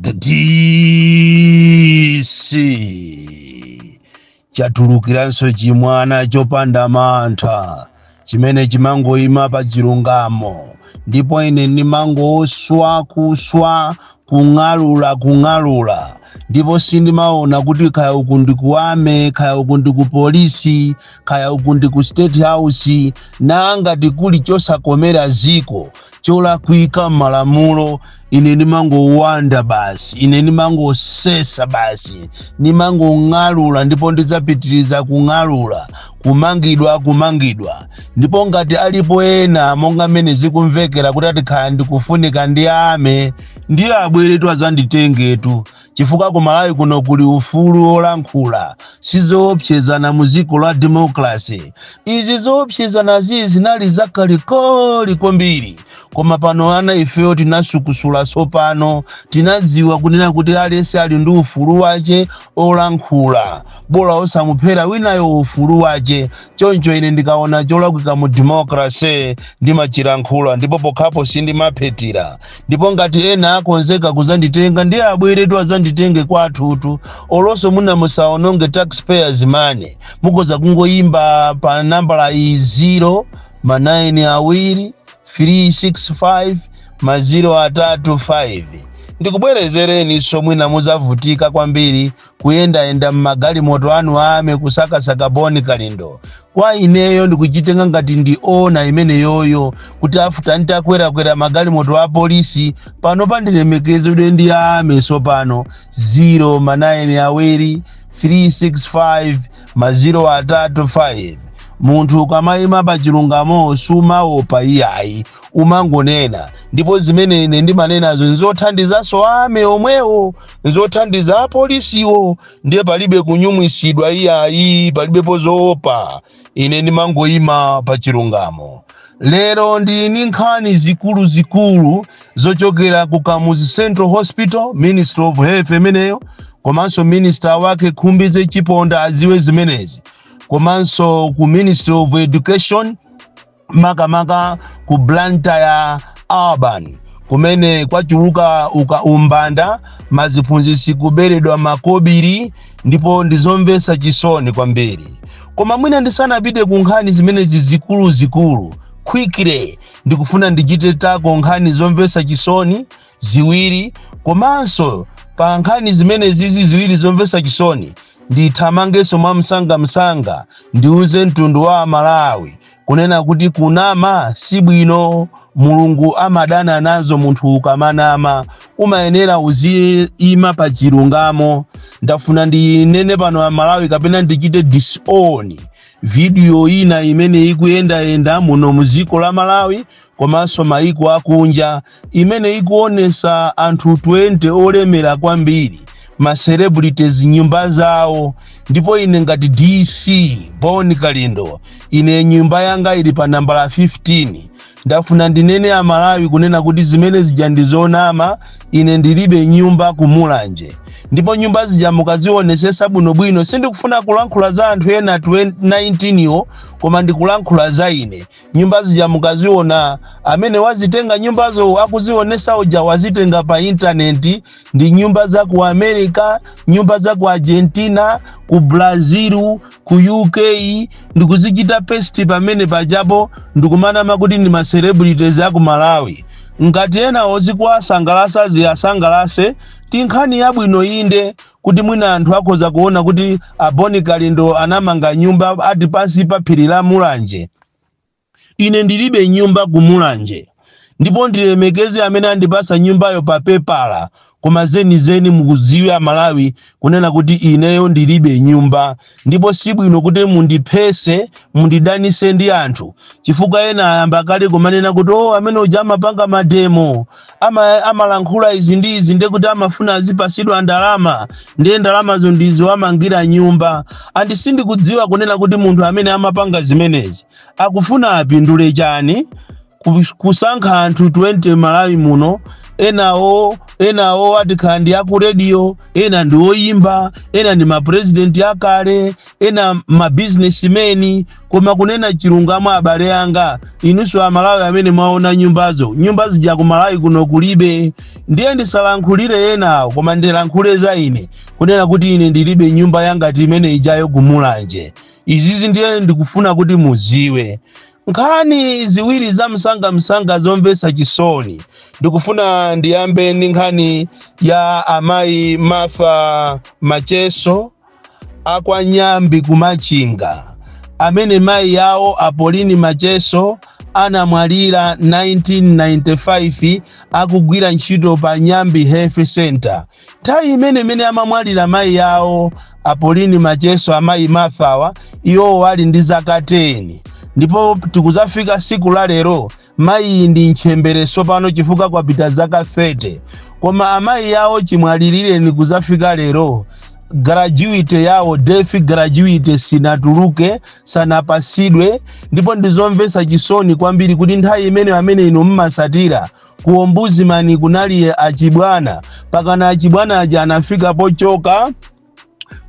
The DC chatulukiranso chimwana chopanda mantha chimene chimangoyima pa chilungamo ndipo ine ndimangoswa kuswa kung'alula ndipo sindimaona kuti kaya uku ndikuame kaya uku ndikupolisi kaya uku ndiku state house nangati kuli chosakomera ziko cholakwika malamulo. Ine ndimangowanda basi, ine ndimangosesa basi, ndimangong'alula ndipo ndidzapitiriza kung'alula, kumangidwa ndipo ngati alipo ena monga mmene zikumvekera kuti atikhala ndikufunika ndi ame ndiye abweretu azanditengetu chifukwa ku Malawi kuno kuli ufulu olankhula sizoopsezana mu dziko la democracy. Izi zoopsezana zinali zakalikoli kwambiri koma pano ana ifeyo tinasukusula sopano tinadziwa kunena kuti aliyense ali ndi ufulu wace olankhula bola osamuphera winayo ufulu wace. Choncho ine ndikaona cholakwika mu democracy ndimachilankhula ndipo pokhapo sindimaphetira ndipo ngati ena akonzeka kuzanditenga ndiye abweretu azanditenge kwathutu olonso muna musaononge taxpayers money. Mukoza kungoyimba pa nambala 0-99365-035 ndikubwerezereni somwina muzavutika kwambiri kuyenda mmagali moto anu ame kusakasaka boni kalindo. Kwa ineyo ndikuchitenga ngati ndi ona imene yoyo kuti afuta nitakwera magali moto a polisi pano pandilemekezo ndi ame sopano 0-99365-035. Munthu ukamayima pa chilungamo sumaopa iyayi umangonena ndipo zimene ine ndimanenazo nzothandizanso ame omwewo nzothandiza apolisiwo ndiye palibe kunyumwisidwa iyayi palibe pozoopa. Ine ndimangoyima pa chilungamo. Lero ndi nkhani zikulu zochokera ku Kamuzu Central Hospital, Ministry of Health emeneyo komanso minister wake Khumbize Chiponda aziwe zimenezi komanso ku Ministry of Education makamaka ku Blantyre Urban kumene kwachuluka umbanda maziphunzitsi kuberedwa makobiri ndipo ndizomvetsa chisoni kwambiri. Koma mwina ndisanapite ku nkhani zimenezi zikulu quickly ndikufuna ndichite tako nkhani zomvetsa chisoni ziwiri komanso pa nkhani zimenezi ziwiri zomvetsa chisoni ndithamangenso mwa msanga ndiuze mtundu wa Malawi kunena kuti kunama si bwino. Mulungu amadana nazo munthu ukamanama umayenera uziyima pa chilungamo. Ndafuna ndinene pano Malawi kapena ndichite disown video ina imene ikuyenda muno muziko la Malawi komanso maiko akunja imene ikuonesa anthu 20 olemera kwambiri ma celebrities nyumba zawo ndipo ine ngati DC Boni Kalindo ine nyumba yanga ili pa nambala 15. Ndafuna ndinene a Malawi kunena kuti zimene zijandizonama ine ndilibe nyumba kumulanje ndipo nyumba zija mukazionesesa bwinobwino sindikufuna kulankhula za anthu ena 19 yo koma ndikulankhula za ine. Nyumba zija mukaziona amene wazitenga nyumbazo akuzionesa uja wazitenga pa internet ndi nyumba za ku America, nyumba za ku Argentina, ku Brazil, ku UK ndikuzichita paste pamene pajapo ndikumana makuti ndi ma celebrities aku Malawi. Ngati ena ozikuwasangalasa ziyasangalase tinkhani yabwino inde kuti mwina anthu akhoza kuona kuti Boni Kalindo anamanga nyumba ati pansi pa phiri la mulanje. Ine ndilibe nyumba kumulanje ndipo ndilemekeze amene andipasa nyumbayo pa PayPal koma zeni mukuziwe Malawi kunena kuti ineyo ndilibe nyumba ndipo sibwino kuti mundiphese mundidanise ndi anthu chifukwa ena ayamba kale kumanena kuti amene uja amapanga mademo amalankhula izi ndi izi ndekuti amafuna azipasidwa ndalama ndiye ndalamazo ndizo amangira nyumba. Sindikudziwa kunena kuti munthu amene amapanga zimenezi akufuna apindule chani kusankha anthu 20 Malawi muno enawo ati kandi aku radio, ena ndi oyimba, ena ndi ma president yakale, ena ma businessmen, koma kunena chilungamo abale yanga inuso amalawi amene mwaona nyumba zija ku Malawi kuno kulibe. Ndiye ndisalankhulire ena koma ndilankhule za ine kunena kuti ine ndilibe nyumba yanga imene ijayo kumulanje. Izizi ndiye ndikufuna kuti muziwe. Nkhani ziwiri za msanga zomvesa chisoni. Ndikufuna ndiyambe ndi nkhani ya amayi Martha Macheso akwa Nyambi kumachinga, amene mayi yawo Apolline Macheso anamwalira 1995 akugwira ntchito pa Nyambi Health Center. Nthawi imene amamwalira mayi yawo Apolline Macheso amayi Martha iwo ali ndi zaka 10. Ndipo tikuzafika siku la lero mayi ndi nchembereso pano chifukwa kwapita zaka 30. Koma amayi yawo chimwalirire ni kuzafika lero graduate yawo defi graduate sinatuluke sanapasidwe. Ndipo ndizomvesa chisoni kwambiri kuti nthawi imene amene ino mmasatira ku Ombudsman kunali achibwana, pakana achibwana aja anafika pochoka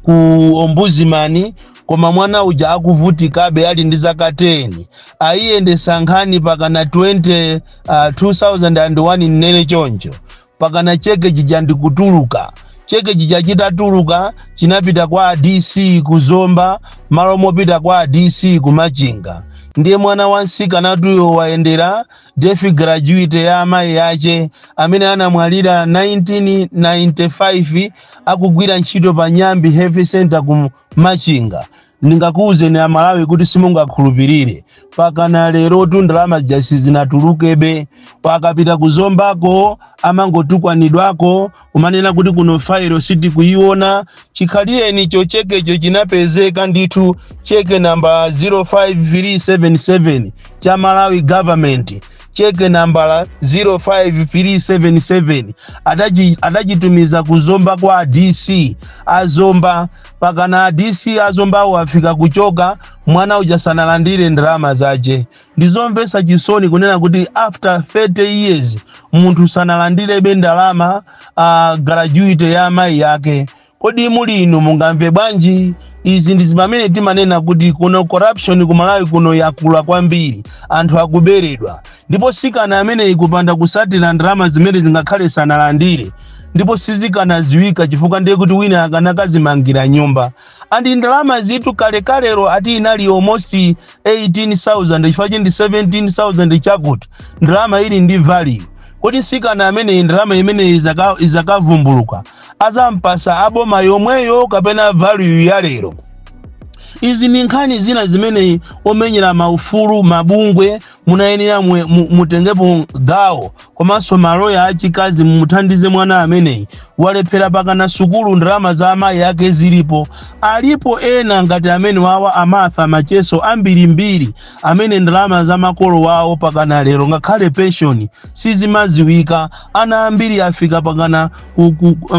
ku Ombudsman koma mwana uja akuvutikabe ali ndi zaka 10. Ayiyendesa nkhani pakana 2001 nene choncho pakana cheke chija ndikutuluka. Cheke chija chitatuluka chinapita kwa DC kuzomba malo mopita kwa DC kumachinga. Ndiye mwana wansika natuyo waendera defi graduate ya amayi yache amene anamwalira 1995 akugwira ntchito pa Nyambi Health Center kumachinga. Ndingakuuze ni amalawi kuti simungakhulupirire pakana lero ndalama jasi zinatulukebe. Pakapita kuzombako amangotukwanidwako kumanena kuti kuno file siti kuiona. Chikhalireni chochekecho chinapezeka ndithu cheke namba 05377 cha Malawi government. Cheke namba 05377 adachitumiza kuzomba kwa DC azomba. Pakana DC azomba wafika kuchoka mwana uja sanalandire ndalama zaje. Ndizomvesa chisoni kunena kuti after 30 years muntu sanalandire ndalama graduate ya amayi yake. Kodi muli inu mungamve bwanji? Izi ndizimamene timanena kuti kuno corruption ku Malawi kuno yakula kwambiri, anthu akuberedwa. Ndipo sikana amene ikupanda kusatira ndalama zimene zingakhale sanalandire. Ndipo sizikana ziwika chifukwa ndiye kuti wina akanakazimangira nyumba. Andi ndalama zitu kalekalero ati inali almost 18,000 chifukwa ndi 17,000 chakuti. Ndalama ili ndi value. Kodi sikana amene ndalama imene izakavumbuluka azampasa aboma yomweyo kapena value ya lero. Izi ni nkhani zina zimene omenyera maufulu mabungwe munayenera mutengepo gawo komanso maloya achikazi muthandize mwana ameneyi walephera pakana sukulu ndalama za amayi yake zilipo. Alipo ena ngati amene wawa Martha Macheso ambirimbiri amene ndalama za makolo wawo pakana lero ngakhale pension sizimaziwika. Ana ambiri afika pakana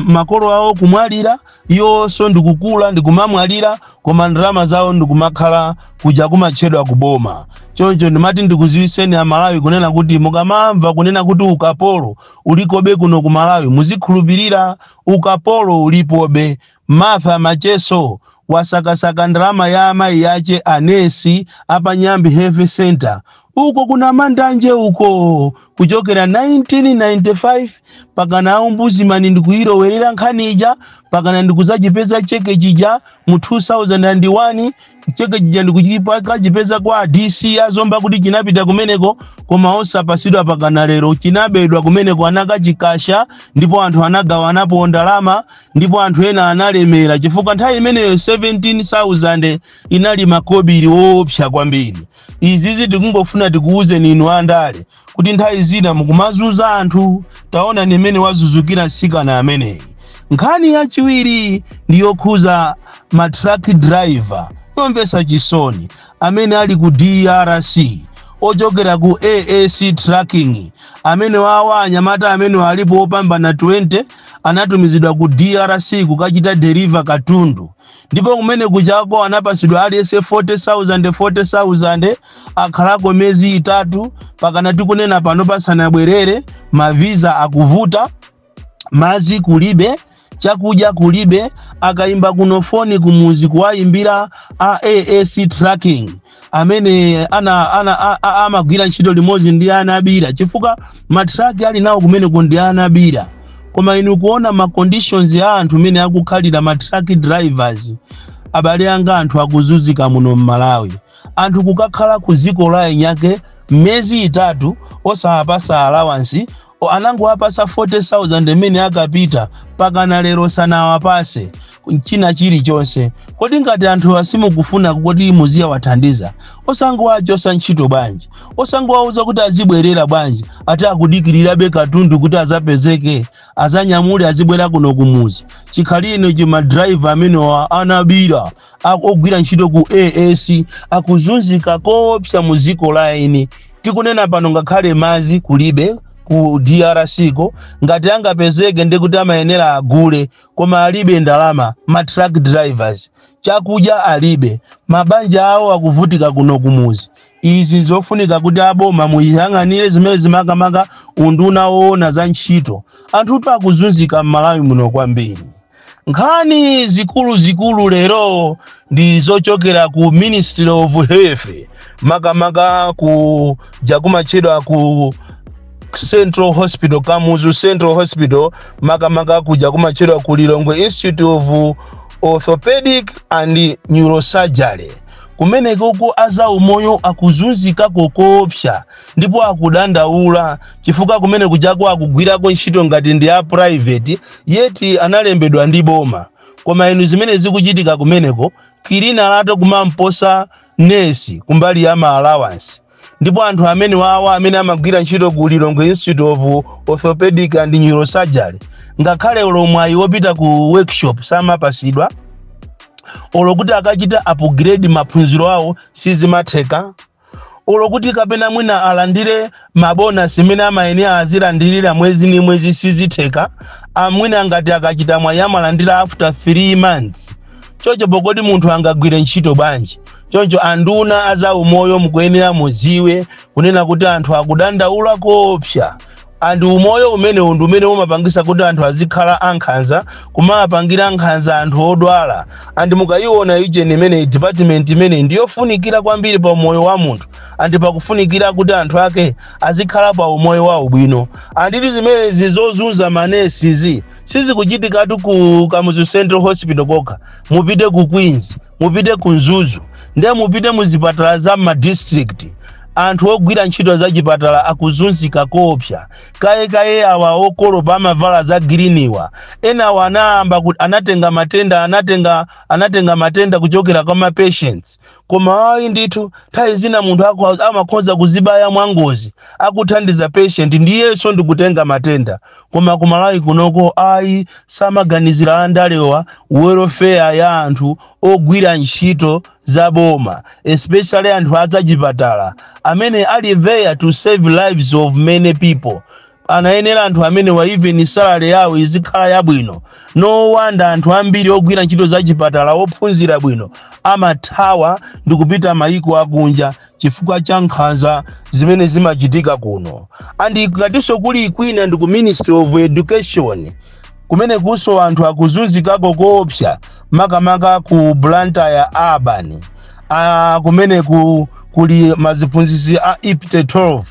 makolo wawo kumwalira yonso ndikukula ndikumamwalira koma ndalama zawo ndikumakhala kuja kumatchedwa kuboma. Choncho ndimati ndikuziwiseni amalawi kunena kuti mukamamva kunena kuti ukapolo ulikobe kuno ku Malawi muzikhulupirira ukapolo ulipobe. Martha Macheso wasakasaka ndalama ya amayi yache anesi apa Nyambi Health Center. Uko kuna mandanje uko kuchokera 1995 pakana Ombudsman ndikuirowerera nkhani pakana ndikuzachipeza cheke chija mu 2001 cheke chija ndikuchipeza kwa DC azomba kuti chinapita kumeneko koma osapasidwa pakana lero chinabedwa kumeneko anakachikasha ndipo anthu anagawanapo ndalama ndipo anthu ena analemera chifukwa nthawi imeneyo 17,000 inali makobiri woopsa kwambiri. Izizi tikungofuna tikuuze ninu andale kuti nthawi zina mukumazuza anthu. Taona nimene wazuzukira sikana ameneyi. Nkhani yachiwiri ndiyokhuza ma truck driver yomvesa chisoni amene ali ku DRC ochokera ku AAC Trucking amene wawa anyamata amene alipo opambana 20 anatumizidwa ku DRC kukachita deliver katundu. ndipo kumene kuchako anapasidwa aliyense 40,000 akhalako miyezi 3 pakana tikunena pano pasanabwerere maviza akuvuta, madzi kulibe, chakudya kulibe, akayimba kuno foni kumuzi kuwayimbira AAC tracking amene amagwira ntchito limodzi ndi anabira chifukwa matraki ali nawo kumene kundi anabira. Koma inu kuona ma conditions ya anthu mene akukhalira ma truck drivers, abale anga anthu akuzunzika muno Malawi. Anthu kukakhala ku dziko la enyake miyezi 3 osapasa allowance, anango apasa 40,000 mene akapita pakana lero sanawapase china chilichonse. Kodi ngati anthu asimukufuna kuti muziya wathandiza, osangowachosa ntchito bwanji, osangowauza kuti azibwerera bwanji, ati akudikirirabe katundu kuti azapezeke, azanyamule azibwera kuno kumuzi. Chikhalino chima driver amene anabira ogwira ntchito ku AAC akuzunzika koopsa mu dziko la eni. Tikunena pano ngakhale madzi kulibe ku DRC ko, ngati angapezeke ndikuti amayenera agule, koma alibe ndalama ma truck drivers, chakudya alibe, mabanja awo akuvutika kuno kumuzi. Izi zofunika kuti aboma muyang'anire zimene zimakamaka unduna woona za ntchito. Anthu akuzunzika Malawi muno kwambiri. Nkhani zikulu lero ndi zochokera ku Ministry of Health, makamaka ku jakumachedwa ku Central Hospital, Kamuzu Central Hospital, makamaka kuja kumachedwa ku Lilongwe Institute of Orthopedic and Neurosurgery. Kumene kuko aza umoyo akuzunzika koopsa, ndipo akudandaula chifukwa kumene kujako akugwirako ntchito ngati ndi a private, yeti analembedwa ndi boma. Koma inu zimene zikuchitika kumeneko, kilina lato kumamposa nesi kumbali ya ma allowance. Ndipo anthu amene wawa amene amagwira ntchito ku Lilongwe Institute of Orthopedic and Neurosurgery, ngakhale olomwayi wopita ku workshop samapasidwa, olokuti akachita upgrade maphunziro awo sizimatheka, olokuti kapena mwina alandire mabonus amene amayenera azilandirira mwezi ni mwezi sizitheka, amwina ngati akachita mwayi amalandira after 3 months. Choncho pokoti munthu angagwire ntchito bwanji. Choncho anduna aza umoyo mukuyenera muziwe kunena kuti anthu akudandaula koopsa. Andi umoyo umene undu umene umapangisa kuti anthu azikhala ankhanza, kumapangira nkhanza anthu odwala. Andi mukayiona ije nimene department imene ndiyofunikira kwambiri pa umoyo wa munthu, andi pakufunikira kuti anthu ake azikhala pa umoyo wa ubwino. Andi zimene zizozunza manesizi sizikuchitikatu ku Kamuzu Central Hospital kokha, mupite ku Queens, mupite ku Nzuzu, ndiye mupite muzipatala za ma district. Anthu ogwira ntchito za chipatala akuzunzika koopsa. Kaye awa okolopa amavala za griniwa, ena wanaamba kuti anatenga matenda kuchokera kwa ma patients. Koma ayi ndithu nthawi zina munthu amakhoza kuzibaya mwangozi akuthandiza patient ndiyeso ndikutenga matenda. Koma ku Malawi kunoko ayi samaganizira andalewa welfare ya anthu ogwira ntchito za boma, especially anthu aza chipatala amene ali there to save lives of many people. Anayenera anthu amene wa even salary yawo izikhala yabwino. No wonder anthu ambiri ogwira ntchito za chipatala ophunzira bwino amathawa ndikupita mayiko akunja chifukwa cha nkhanza zimene zimachitika kuno. Andi ngatinso kuli kwina ndi ku Ministry of Education, kumene kuso anthu akuzunzikako koopsa, makamaka ku Blantyre Urban, kumene kuli maziphunzitsi a IPTE 12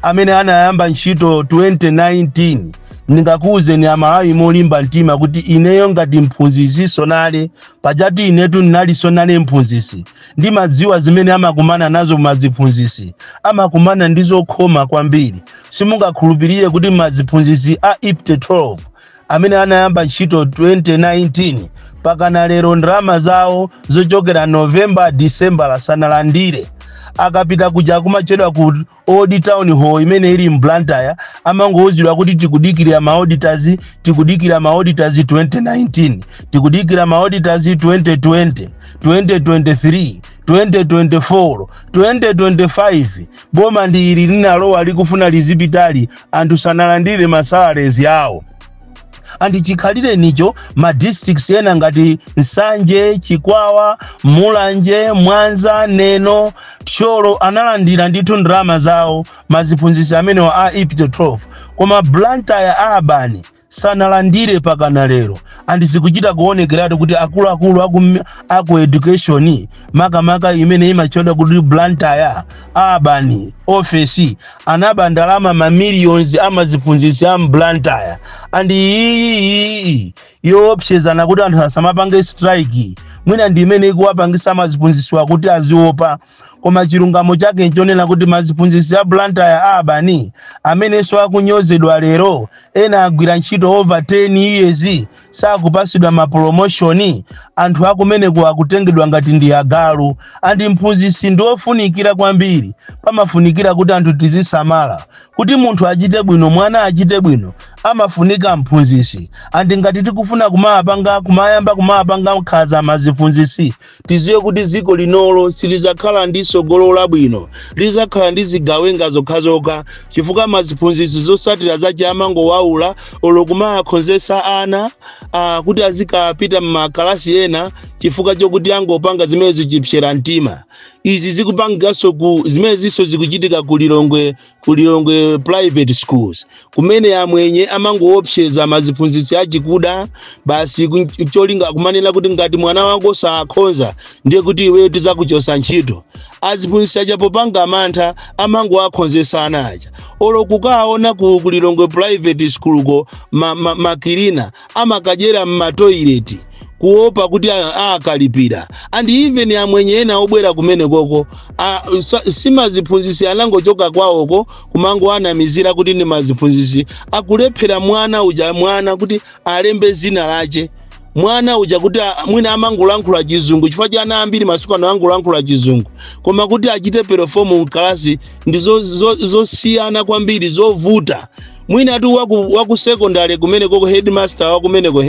amene anayamba ntchito 2019. Ningakuze ni Amalawi molimba mtima kuti ineyo ngati mphunzitsi sonale pajati inetu ninali sonale mphunzitsi, ndi madziwa zimene amakumana nazo maziphunzitsi, amakumana ndizo khoma kwambiri. Simungakhulupirire kuti maziphunzitsi a IPTE 12 amene anayamba ntchito 2019 pakana lero ndalama zawo zochokera November December sanalandire. Akapita kuja kumachedwa ku Old Town Hall imene ili Blantyre, amangouzidwa kuti tikudikira ma auditors 2019, tikudikira ma auditors 2020, 2023, 2024, 2025. Boma ndi ili linalowa likufuna lizipitali anthu sanalandire masalaries yawo. andi chikhalire nicho ma districts ena ngati Nsanje, Chikwawa, Mulanje, Mwanza, Neno, Sholo analandira ndithu ndalama zawo maziphunzitsi amene wa Ipto 12 koma Blantyre Urban sanalandire pakana lero andi zikuchita kuonekeratu kuti akuluakulu aku education makamaka imene imachoda kuti Blantyre Urban office anaba ndalama ma millions amaziphunzitsi am Blantyre andi yoopsezana kuti anthu asamapange strike mwina ndi imene ikuwapangisa maziphunzitsi kuti aziopa koma chilungamo chake nchonena kuti maziphunzitsi a Blantyre Urban amene so akunyozedwa lero ena agwira ntchito over 10 years sakupasidwa ma promotion anthu akumene akutengedwa ngati ndi agalu andi mphunzitsi ndofunikira kwambiri pamafunikira kuti anthu tizisamala kuti munthu achite bwino mwana achite bwino amafunika mphunzitsi andi ngati tikufuna kumayamba kumapanga nkhaza maziphunzitsi tiziwe kuti ziko linolo silizakhala ndi sogolo labwino lizakhala ndi zigawenga zokhazoka chifukwa maziphunzitsi zosatira zachi amangowaula olokumakhonzesa ana kuti azikapita mmakalasi ena chifukwa chokuti angopanga zimene zichipsera mtima izi zikupangaso zimene ziso zikuchitika kulilongwe private schools kumene amwenye amangoopseza maziphunzitsi achikuda basi cholinga kumanena kuti ngati mwana wako sakhonza ndiye kuti iwe tizakuchosa ntchito aziphunzitsi achapopanga mantha amangoakhonzesa ana aja olokukaona kulilongwe private school ko makilina amakajera mmatoilet kuopa kuti akalipira andi even amwenye ena obwera kumene koko simaziphunzitsi anangochoka kwawoko kumango anamizira kuti ndi maziphunzitsi akulephera mwana kuti alembe zina lache mwana uja kuti mwina amangolankhula chizungu chifukwa cha ana ambiri masiku ano angolankhula chizungu koma kuti achite perform mkalasi ndi zosiyana kwambiri zovuta mwina atu waku secondary kumene koko headmaster wakumene ko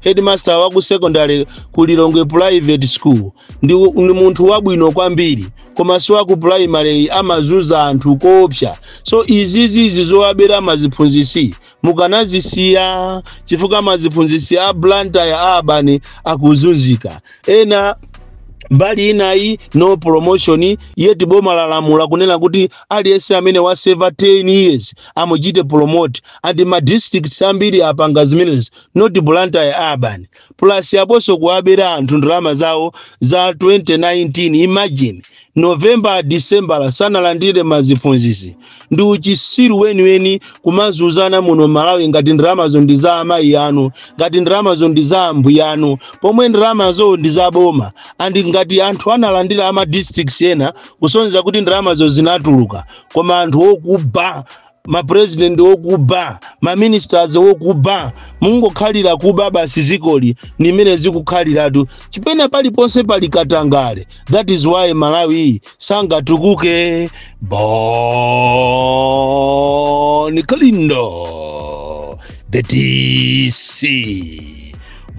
headmaster waku secondary kulilongwe private school ndi munthu wabwino kwambiri koma si waku primary amazuza anthu koopsa so izi zoabera maziphunzitsi mukanazisiya chifukwa maziphunzitsi a Blantyre Urban akuzunzika ena mbali inayi no promotion yeti boma lalamula kunena kuti aliyense amene waseva 10 years amuchite promote andi ma districts ambiri apanga zimenezi not Blantyre Urban plus yaposo kuabera anthu ndalama zawo za 2019 imagine November December sanalandire maziphunzitsi ndi uchisiru weni kumazuzana muno Malawi ngati ndalamazo ndi za amayi anu ngati ndalamazo ndi za ambuye anu pomwe ndalamazo ndi za boma andi ngati anthu analandira ama districts ena kusonyeza kuti ndalamazo zinatuluka koma anthu okuba ma president okuba ma ministers okuba mungokhalira kuba basi zikoli nimene zikukhaliratu chipena paliponse pali katangale that is why Malawi sangatukuke Bon Kalindo the DC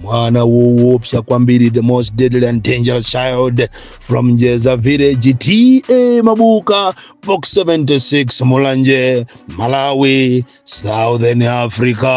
mwana woopsa kwambiri the most deadly and dangerous child from Njeza village TA Mabuka Box 76 Mulanje Malawi Southern Africa.